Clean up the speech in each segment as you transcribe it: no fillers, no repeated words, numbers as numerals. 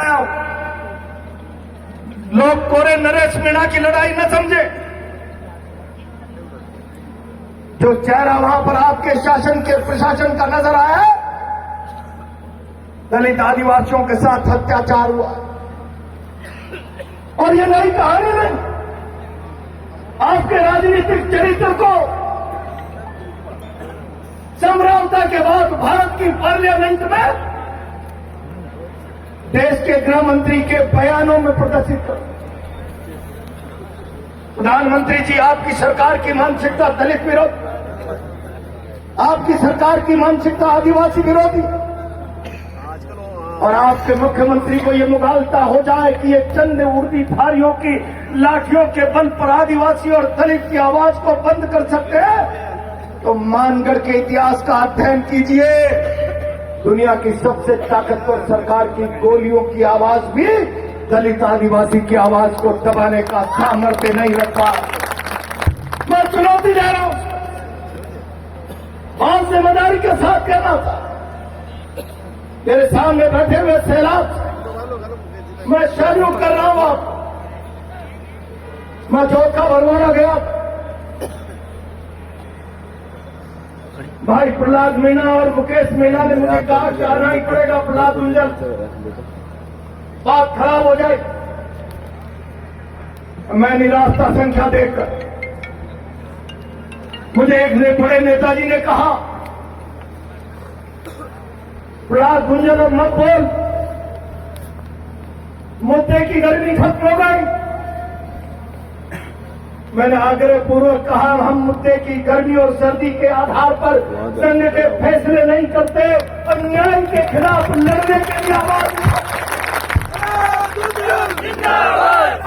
आया हूं। लोग कोरे नरेश मीणा की लड़ाई न समझे। जो चेहरा वहां पर आपके शासन के प्रशासन का नजर आया है, दलित आदिवासियों के साथ अत्याचार हुआ और ये नई कहानी नहीं। आपके राजनीतिक चरित्र को समरसता के बाद भारत की पार्लियामेंट में देश के गृह मंत्री के बयानों में प्रदर्शित कर। प्रधानमंत्री जी, आपकी सरकार की मानसिकता दलित विरोधी, आपकी सरकार की मानसिकता आदिवासी विरोधी, और आपके मुख्यमंत्री को ये मुगालता हो जाए कि ये चंद उर्दीधारियों की लाठियों के बल पर आदिवासी और दलित की आवाज को बंद कर सकते हैं, तो मानगढ़ के इतिहास का अध्ययन कीजिए। दुनिया की सबसे ताकतवर सरकार की गोलियों की आवाज भी दलित आदिवासी की आवाज को दबाने का सामर्थ्य नहीं रखा। मैं चुनौती दे रहा हूं, बहुत जिम्मेदारी के साथ कहना था। मेरे सामने बैठे हुए सैलाब मैं सैल्यूट कर रहा हूं आप। मैं चौथा भरवाना गया, भाई प्रहलाद मीणा और मुकेश मीणा ने मुझे कहा कि आना ही पड़ेगा प्रहलाद गुंजल, बात खराब हो जाए। मैं निराशा संख्या देखकर मुझे एक बड़े नेताजी ने कहा, प्रहलाद गुंजल और मत बोल, मुद्दे की गर्मी खत्म हो गई। मैंने आग्रह पूर्वक कहा, हम मुद्दे की गर्मी और सर्दी के आधार पर संघ के फैसले नहीं करते, अन्याय के खिलाफ लड़ने के लिए आवाज।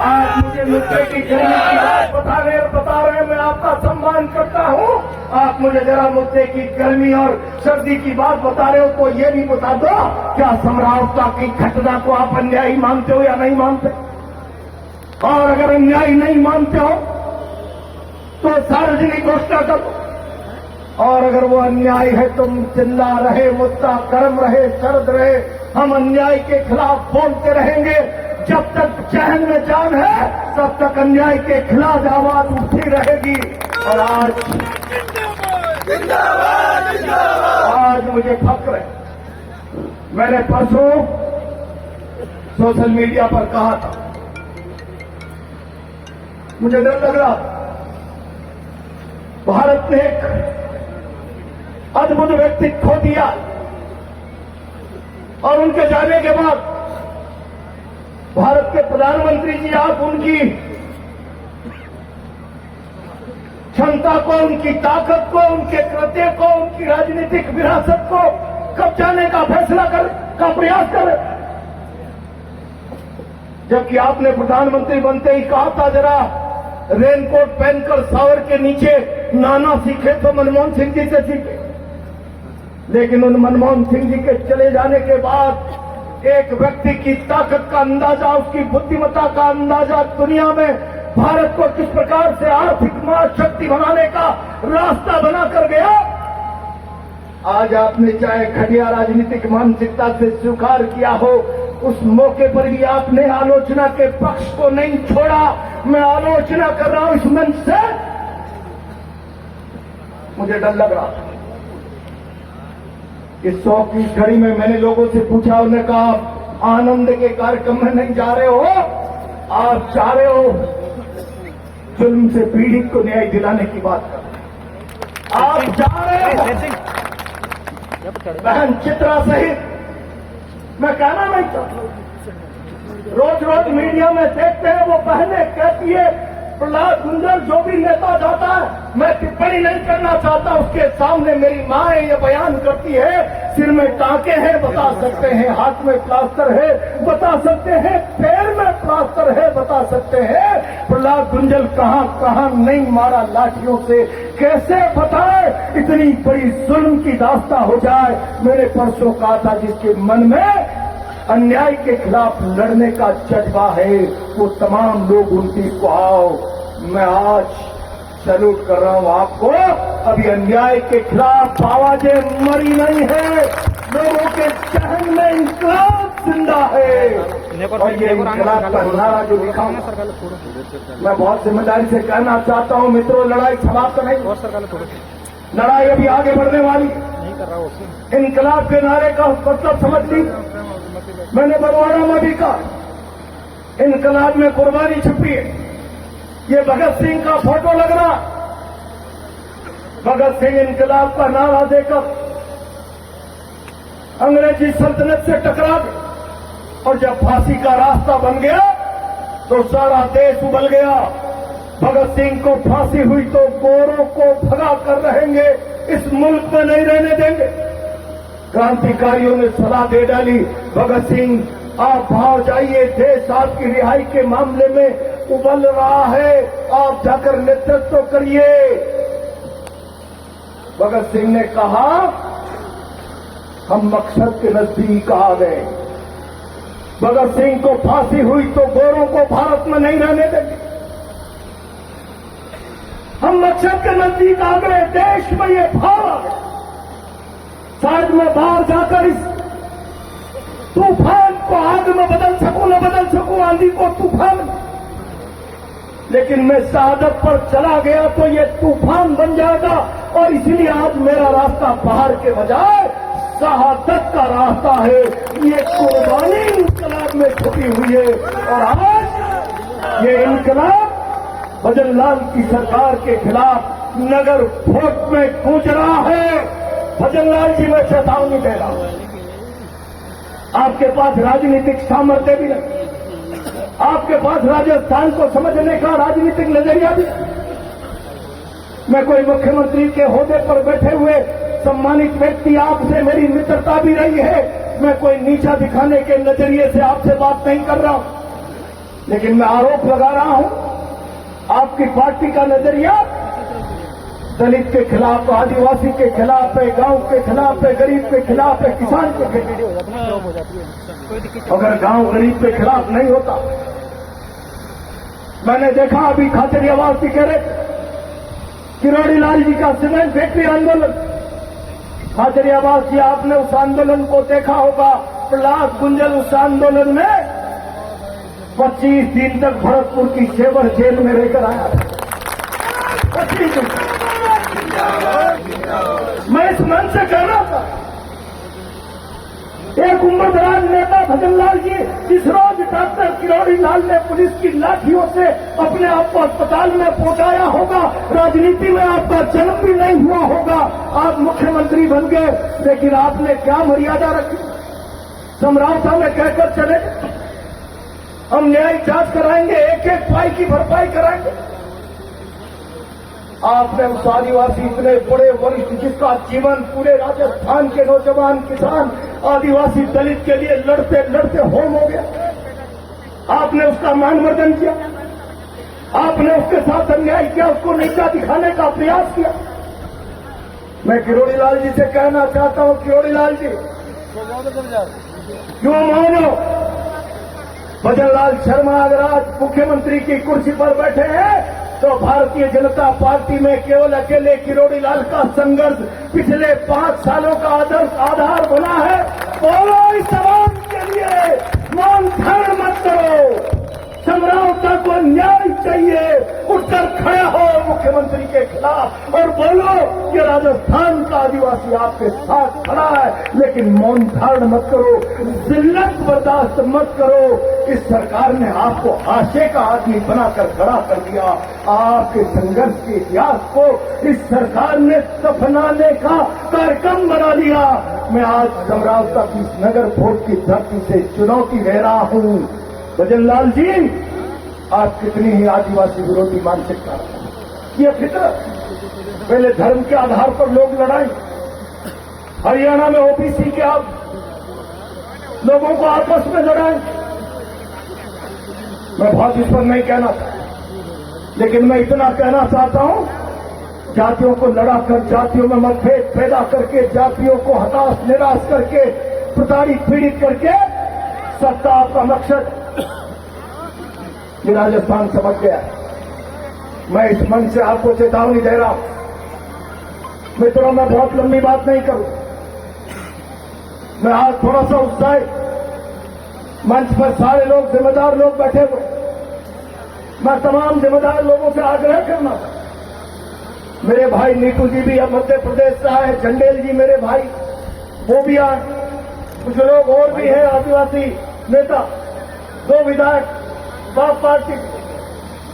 आज मुझे मुद्दे की गर्मी की बात बता रहे हैं, मैं आपका सम्मान करता हूं। आप मुझे जरा मुद्दे की गर्मी और सर्दी की बात बता रहे हो तो ये भी बता दो, क्या समरसता की घटना को आप अन्यायी मानते हो या नहीं मानते? और अगर अन्यायी नहीं मानते हो तो सार्वजनिक घोषणा करो, और अगर वो अन्याय है तुम चिल्ला रहे, मुद्दा गर्म रहे, सर्द रहे, हम अन्याय के खिलाफ बोलते रहेंगे। जब तक चैन में जान है तब तक अन्याय के खिलाफ आवाज उठती रहेगी। और आज मुझे फक्र है, मैंने परसों सोशल मीडिया पर कहा था, मुझे डर लग रहा, भारत ने एक अद्भुत व्यक्ति खो दिया, और उनके जाने के बाद भारत के प्रधानमंत्री जी, आप उनकी क्षमता को, उनकी ताकत को, उनके कृत्य को, उनकी राजनीतिक विरासत को कब्जाने का फैसला का प्रयास करें। जबकि आपने प्रधानमंत्री बनते ही कहा था, जरा रेनकोट पहनकर सावर के नीचे नाना सीखे तो मनमोहन सिंह जी से सीखे। लेकिन उन मनमोहन सिंह जी के चले जाने के बाद एक व्यक्ति की ताकत का अंदाजा, उसकी बुद्धिमत्ता का अंदाजा दुनिया में भारत को किस प्रकार से आर्थिक महाशक्ति बनाने का रास्ता बनाकर गया। आज आपने चाहे घटिया राजनीतिक मानसिकता से स्वीकार किया हो, उस मौके पर भी आपने आलोचना के पक्ष को नहीं छोड़ा। मैं आलोचना कर रहा हूं इस मंच से, मुझे डर लग रहा था। इस 100 की घड़ी में मैंने लोगों से पूछा, उन्होंने कहा आनंद के कार्यक्रम में नहीं जा रहे हो, आप चाह रहे हो जुल्म से पीड़ित को न्याय दिलाने की बात कर, आप जा रहे हो बहन चित्रा सहित। मैं कहना नहीं चाहता, रोज रोज मीडिया में देखते हैं वो बहनें कहती है प्रहलाद गुंजल जो भी नेता जाता है, मैं टिप्पणी नहीं करना चाहता, उसके सामने मेरी माँ ये बयान करती है, सिर में टांके हैं बता सकते हैं, हाथ में प्लास्टर है बता सकते हैं, पैर में प्लास्टर है बता सकते हैं, प्रहलाद गुंजल कहां कहां नहीं मारा लाठियों से, कैसे बताए इतनी बड़ी जुल्म की दास्तां हो जाए। मैंने परसों कहा था, जिसके मन में अन्याय के खिलाफ लड़ने का जज्बा है वो तमाम लोग 29 को आओ। मैं आज सैल्यूट कर रहा हूं आपको, अभी अन्याय के खिलाफ आवाजें मरी नहीं है। लोगों के चहन में इंकलाब जिंदा है। और ये इंकलाब का नारा जो लिखा हूं, मैं बहुत जिम्मेदारी से कहना चाहता हूं मित्रों, लड़ाई समाप्त नहीं, लड़ाई अभी आगे बढ़ने वाली। इंकलाब के नारे का मतलब समझ ली। मैंने बरवाड़ा में भी कहा, इंकलाब में कुर्बानी छुपी है। ये भगत सिंह का फोटो लग रहा, भगत सिंह इंकलाब का नारा देकर अंग्रेजी सल्तनत से टकरा गए और जब फांसी का रास्ता बन गया तो सारा देश उबल गया। भगत सिंह को फांसी हुई तो गोरों को भगा कर रहेंगे, इस मुल्क में नहीं रहने देंगे। क्रांतिकारियों ने सलाह दे डाली, भगत सिंह आप बाहर जाइए, देश आपकी रिहाई के मामले में उबल रहा है, आप जाकर नेतृत्व करिए। भगत सिंह ने कहा हम मकसद के नजदीक आ गए। भगत सिंह को फांसी हुई तो गोरों को भारत में नहीं रहने देंगे। हम मकसद के नजदीक आ गए, देश में ये भाव आ गया। शायद मैं बाहर जाकर इस तूफान को आग में बदल सकूं, न बदल सकूं आंधी को तूफान, लेकिन मैं शहादत पर चला गया तो ये तूफान बन जाएगा। और इसलिए आज मेरा रास्ता बाहर के बजाय शहादत का रास्ता है। ये कुर्बानी इंकलाब में छुपी हुई है। और आज ये इंकलाब भजनलाल की सरकार के खिलाफ नगर फोर्ट में गूंज रहा है। भजनलाल जी, मैं चेतावनी दे रहा हूं, आपके पास राजनीतिक सामर्थ्य भी नहीं, आपके पास राजस्थान को समझने का राजनीतिक नजरिया भी। मैं कोई मुख्यमंत्री के ओहदे पर बैठे हुए सम्मानित व्यक्ति, आपसे मेरी मित्रता भी रही है, मैं कोई नीचा दिखाने के नजरिए से आपसे बात नहीं कर रहा हूं, लेकिन मैं आरोप लगा रहा हूं आपकी पार्टी का नजरिया दलित के खिलाफ, आदिवासी के खिलाफ है, गांव के खिलाफ है, गरीब के खिलाफ है, किसान के खिलाफ। अगर गांव गरीब के खिलाफ नहीं होता, मैंने देखा अभी खाचरियावास भी कह रहे किरोड़ी लाल जी का सीमेंट फैक्ट्री आंदोलन, खाचरियावास जी आपने उस आंदोलन को देखा होगा। प्रहलाद गुंजल उस आंदोलन में 25 दिन तक भरतपुर की सेवर जेल में रहकर आया। 25 दिन। मैं इस मन से कह रहा था, एक उम्रदराज नेता भजनलाल जी, जिस रोज डॉक्टर किरोड़ी लाल ने पुलिस की लाठियों से अपने आप को अस्पताल में पहुंचाया होगा, राजनीति में आपका जन्म भी नहीं हुआ होगा, आप मुख्यमंत्री बन गए, लेकिन आपने क्या मर्यादा रखी? समरावता में कहकर चले हम न्यायिक जांच कराएंगे, एक एक पाई की भरपाई कराएंगे। आपने उस आदिवासी इतने बड़े वरिष्ठ जिसका जीवन पूरे राजस्थान के नौजवान किसान आदिवासी दलित के लिए लड़ते लड़ते होम हो गया, आपने उसका मानवर्धन किया, आपने उसके साथ अन्याय किया, उसको नीचा दिखाने का प्रयास किया। मैं किरोड़ी लाल जी से कहना चाहता हूं, किरोड़ी लाल जी क्यों मानो? भजनलाल शर्मा अगर आज मुख्यमंत्री की कुर्सी पर बैठे हैं तो भारतीय जनता पार्टी में केवल अकेले किरोड़ी लाल का संघर्ष पिछले 5 सालों का आदर्श आधार बना है। बोलो इस समाज के लिए मौन धारण मत करो, समरावता को न्याय चाहिए, उठकर खड़ा हो मुख्यमंत्री के खिलाफ और बोलो कि राजस्थान का आदिवासी आपके साथ खड़ा है, लेकिन मौन धारण मत करो, जिल्लत बर्दाश्त मत करो। इस सरकार ने आपको आशे का आदमी बनाकर खड़ा कर दिया। आपके संघर्ष के इतिहास को इस सरकार ने दफनाने का कार्यक्रम बना लिया। मैं आज समरावता की नगर फोर्ट की धरती से चुनौती दे रहा हूं, भजनलाल जी, आप कितनी ही आदिवासी विरोधी मानसिकता, ये फितरत, पहले धर्म के आधार पर लोग लड़ाई, हरियाणा में ओबीसी के आप लोगों को आपस में लड़ाई। मैं बहुत इस पर नहीं कहना था, लेकिन मैं इतना कहना चाहता हूं, जातियों को लड़ाकर, जातियों में मतभेद पैदा करके, जातियों को हताश निराश करके, प्रताड़ित पीड़ित करके सत्ता आपका मकसद ये राजस्थान समझ गया। मैं इस मन से आपको चेतावनी दे रहा हूं। मित्रों, मैं बहुत लंबी बात नहीं करूं, मैं आज थोड़ा सा उत्साहित, मंच पर सारे लोग जिम्मेदार लोग बैठे हुए, मैं तमाम जिम्मेदार लोगों से आग्रह करना था। मेरे भाई नीतू जी भी अब मध्य प्रदेश से आए, चंडेल जी मेरे भाई वो भी आए, कुछ लोग और भी हैं आदिवासी नेता, 2 विधायक, बाप पार्टी,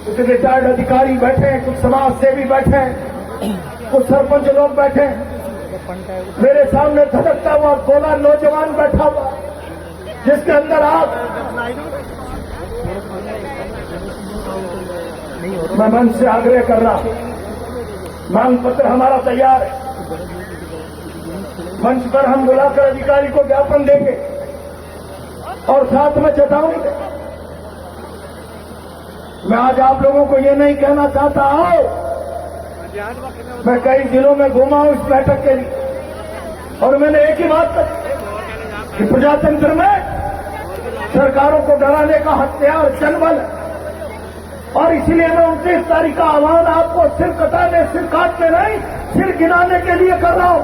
कुछ रिटायर्ड अधिकारी बैठे हैं, कुछ समाज सेवी बैठे हैं, कुछ सरपंच लोग बैठे हैं। मेरे सामने धड़कता हुआ गोला नौजवान बैठा हुआ, जिसके अंदर आप, मैं मन से आग्रह कर रहा हूं, मांग पत्र हमारा तैयार है, मंच पर हम बुलाकर अधिकारी को ज्ञापन देंगे और साथ में चेतावनी देंगे। मैं आज आप लोगों को ये नहीं कहना चाहता आओ, मैं कई जिलों में घूमा हूं इस बैठक के लिए और मैंने एक ही बात कही कि प्रजातंत्र में सरकारों को डराने का हथियार जनबल है और इसलिए मैं 29 तारीख का आह्वान आपको सिर कटाने, सिर काटने नहीं, सिर गिनाने के लिए कर रहा हूं।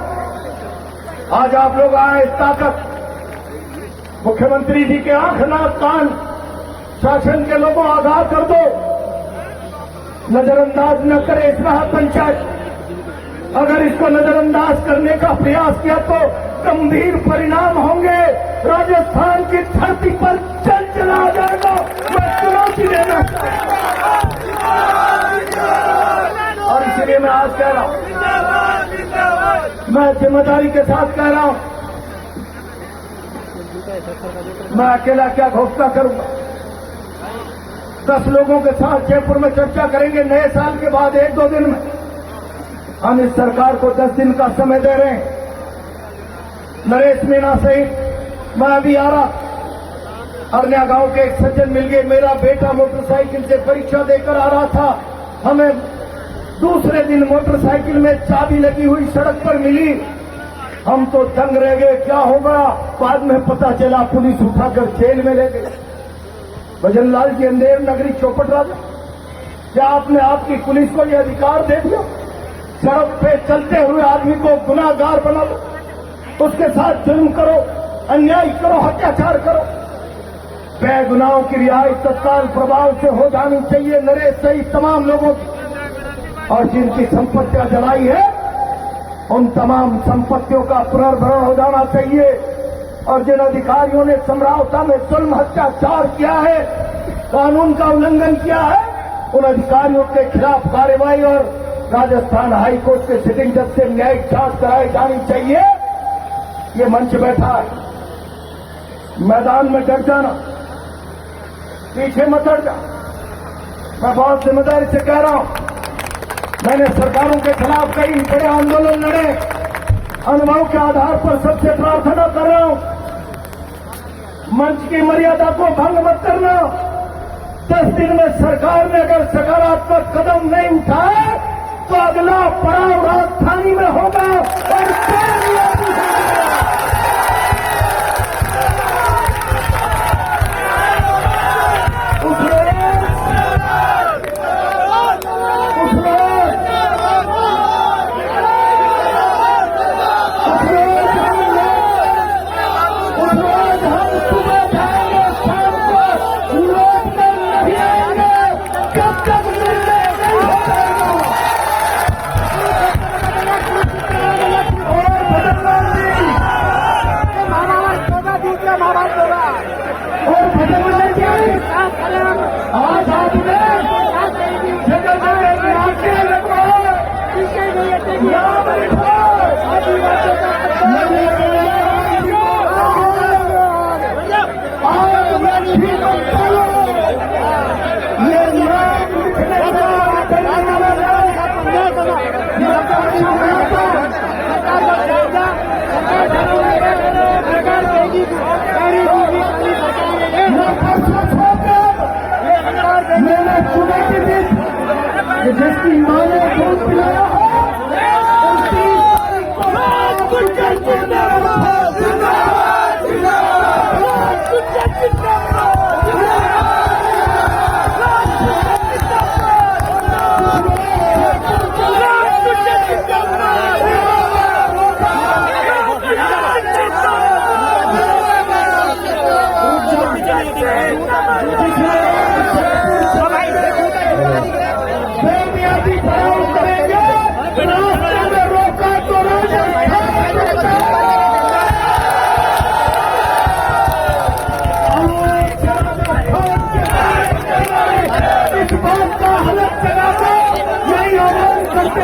आज आप लोग आए ताकत, मुख्यमंत्री जी के आंख नाक कान शासन के लोगों आगाह कर दो, नजरअंदाज न करे इस रहा पंचायत। अगर इसको नजरअंदाज करने का प्रयास किया तो गंभीर परिणाम होंगे, राजस्थान की धरती पर जल चला जाएगा। मैं चुनौती देना चाहता हूं और इसलिए मैं आज कह रहा हूं, मैं जिम्मेदारी के साथ कह रहा हूं, मैं अकेला क्या घोषणा करूंगा। 10 लोगों के साथ जयपुर में चर्चा करेंगे, नए साल के बाद 1-2 दिन में। हम इस सरकार को 10 दिन का समय दे रहे हैं। नरेश मीणा सहित मैं अभी आ रहा, अरनिया गांव के एक सज्जन मिल गए, मेरा बेटा मोटरसाइकिल से परीक्षा देकर आ रहा था, हमें दूसरे दिन मोटरसाइकिल में चाबी लगी हुई सड़क पर मिली। हम तो दंग रह गए, क्या होगा। बाद में पता चला पुलिस उठाकर जेल में ले गई। भजनलाल जी अंधेर नगरी चौपट राजा, क्या आपने आपकी पुलिस को यह अधिकार दे दिया सड़क पे चलते हुए आदमी को गुनाहगार बना दो, उसके साथ जुल्म करो, अन्याय करो, अत्याचार करो। बेगुनाहों की रिहाई तत्काल प्रभाव से हो जानी चाहिए नरेश सहित तमाम लोगों की, और जिनकी संपत्तियां जलाई है उन तमाम संपत्तियों का पुनर्भरण हो जाना चाहिए। और जिन अधिकारियों ने समरावता में जुल्म अत्याचार किया है, कानून का उल्लंघन किया है, उन अधिकारियों के खिलाफ कार्रवाई और राजस्थान हाईकोर्ट के सिटिंग जज से न्यायिक जांच कराई जानी चाहिए। ये मंच बैठा है, मैदान में डट जाना, पीछे मत हट जा। मैं बहुत जिम्मेदारी से कह रहा हूं, मैंने सरकारों के खिलाफ कई बड़े आंदोलन लड़े, अनुभव के आधार पर सबसे प्रार्थना कर रहा हूं, मंच की मर्यादा को भंग मत करना। 10 दिन में सरकार ने अगर सकारात्मक कदम नहीं उठाए तो अगला पड़ाव राजधानी में होगा और आज आपने जिसकी मां ने दूध पिलाया हो बेबुनियादी पड़ाव करेंगे, रास्ते में रोका तो इस बात का हलफ चलाकर यही आह्वान करते